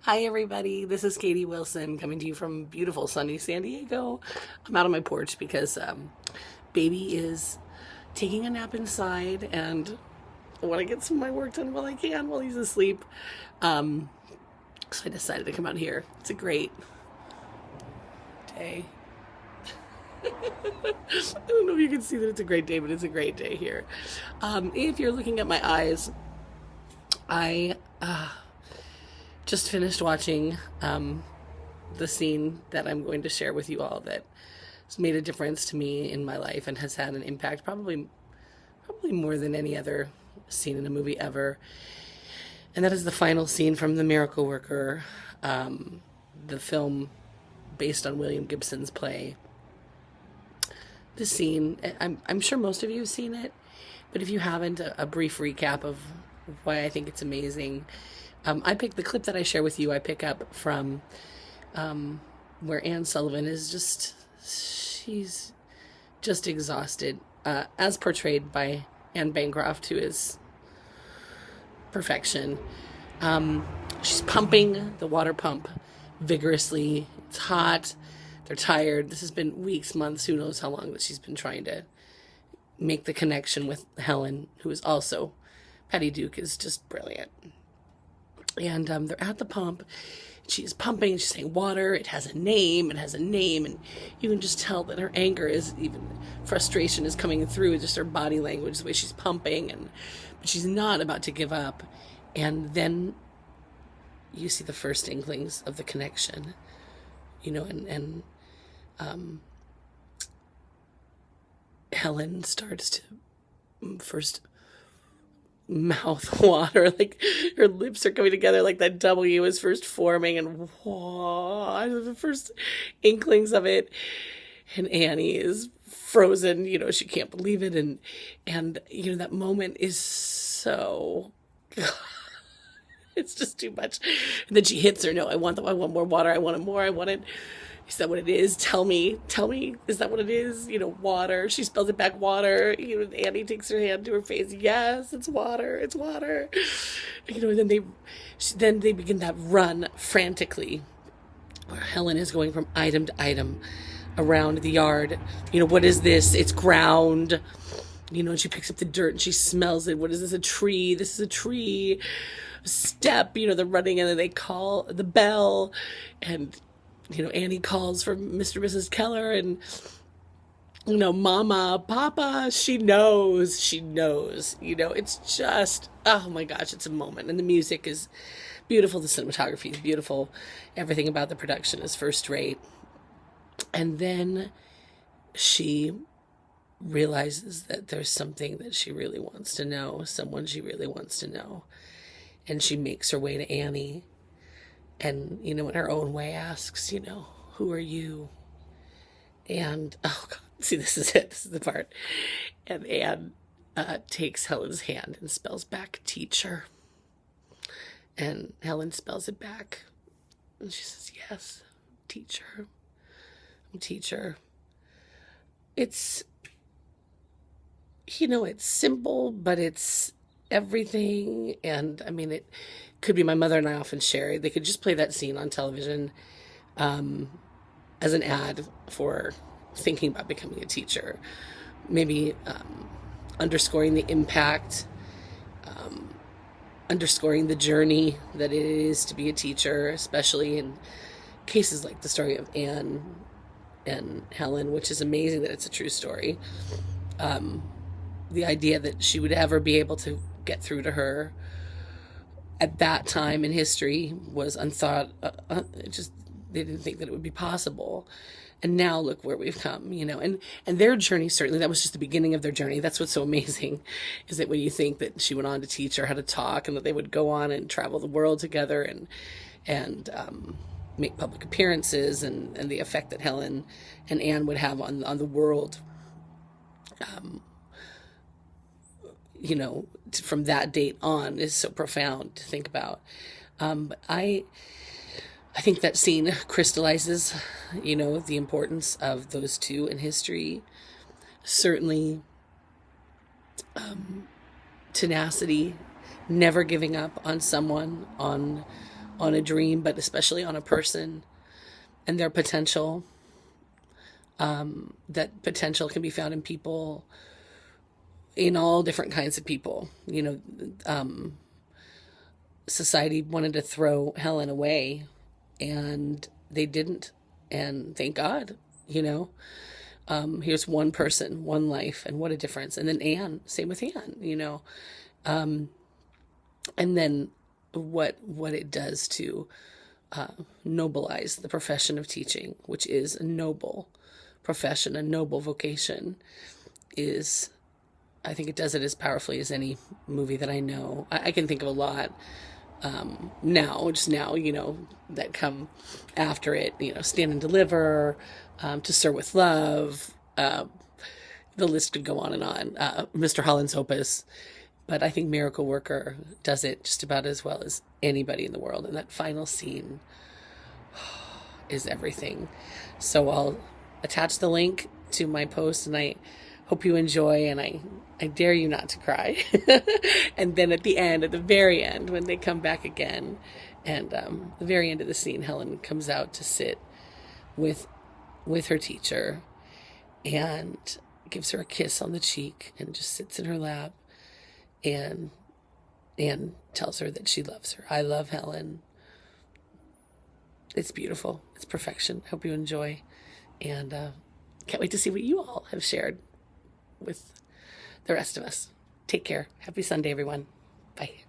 Hi, everybody. This is Katie Wilson coming to you from beautiful sunny San Diego. I'm out on my porch because baby is taking a nap inside, and I want to get some of my work done while I can while he's asleep. Um, so I decided to come out here. It's a great day. I don't know if you can see that it's a great day, but it's a great day here. If you're looking at my eyes, I just finished watching the scene that I'm going to share with you all that has made a difference to me in my life and has had an impact probably more than any other scene in a movie ever. And that is the final scene from The Miracle Worker, the film based on William Gibson's play. This scene, I'm sure most of you have seen it, but if you haven't, a brief recap of why I think it's amazing. I pick the clip that I share with you. I pick up from where Anne Sullivan is she's just exhausted, as portrayed by Anne Bancroft, who is perfection. She's pumping the water pump vigorously. It's hot. They're tired. This has been weeks, months, who knows how long that she's been trying to make the connection with Helen, who is also, Patty Duke is just brilliant. And they're at the pump. She's pumping. She's saying water. It has a name. It has a name. And you can just tell that her anger is, even frustration is coming through. Just her body language, the way she's pumping. But she's not about to give up. And then you see the first inklings of the connection. And Helen starts to first mouth water, like her lips are coming together, like that W is first forming, and whoa, the first inklings of it. And Annie is frozen, she can't believe it, and that moment is so it's just too much. And then she hits her. No, I want more water. I want it more. I want it. Is that what it is? Tell me, is that what it is? Water. She spells it back, water. Annie takes her hand to her face. Yes, it's water. It's water. And then they begin that run frantically, where Helen is going from item to item around the yard. What is this? It's ground. And she picks up the dirt and she smells it. What is this? A tree. This is a tree. A step. They're running, and then they call the bell, and Annie calls for Mr. and Mrs. Keller, and, Mama, Papa, she knows, it's just, oh my gosh, it's a moment. And the music is beautiful. The cinematography is beautiful. Everything about the production is first rate. And then she realizes that there's something that she really wants to know, someone she really wants to know. And she makes her way to Annie. And, in her own way asks, who are you? And, oh God, see, this is it. This is the part. And Anne takes Helen's hand and spells back teacher. And Helen spells it back. And she says, yes, teacher. I'm teacher. It's, it's simple, but it's everything. And it could be, my mother and I often share, they could just play that scene on television as an ad for thinking about becoming a teacher, maybe underscoring the impact, underscoring the journey that it is to be a teacher, especially in cases like the story of Anne and Helen, which is amazing that it's a true story. The idea that she would ever be able to get through to her at that time in history was unthought. They didn't think that it would be possible. And now look where we've come, and their journey, certainly that was just the beginning of their journey. That's what's so amazing, is that when you think that she went on to teach her how to talk, and that they would go on and travel the world together and make public appearances, and the effect that Helen and Anne would have on the world, from that date on, is so profound to think about. But I think that scene crystallizes, the importance of those two in history. Certainly, tenacity, never giving up on someone, on on a dream, but especially on a person and their potential. That potential can be found in people, in all different kinds of people. You know, society wanted to throw Helen away, and they didn't. And thank God, you know. Here's one person, one life, and what a difference. And then Anne, same with Anne, you know. And then what it does to nobilize the profession of teaching, which is a noble profession, a noble vocation, is, I think it does it as powerfully as any movie that I know. I can think of a lot just now, you know, that come after it, you know, Stand and Deliver, To Sir with Love, the list could go on and on. Mr. Holland's Opus. But I think Miracle Worker does it just about as well as anybody in the world. And that final scene is everything. So I'll attach the link to my post, and I hope you enjoy, and I dare you not to cry. And then at the very end, when they come back again, and the very end of the scene, Helen comes out to sit with her teacher and gives her a kiss on the cheek and just sits in her lap and tells her that she loves her. I love Helen. It's beautiful. It's perfection. Hope you enjoy. And can't wait to see what you all have shared with the rest of us. Take care. Happy Sunday, everyone. Bye.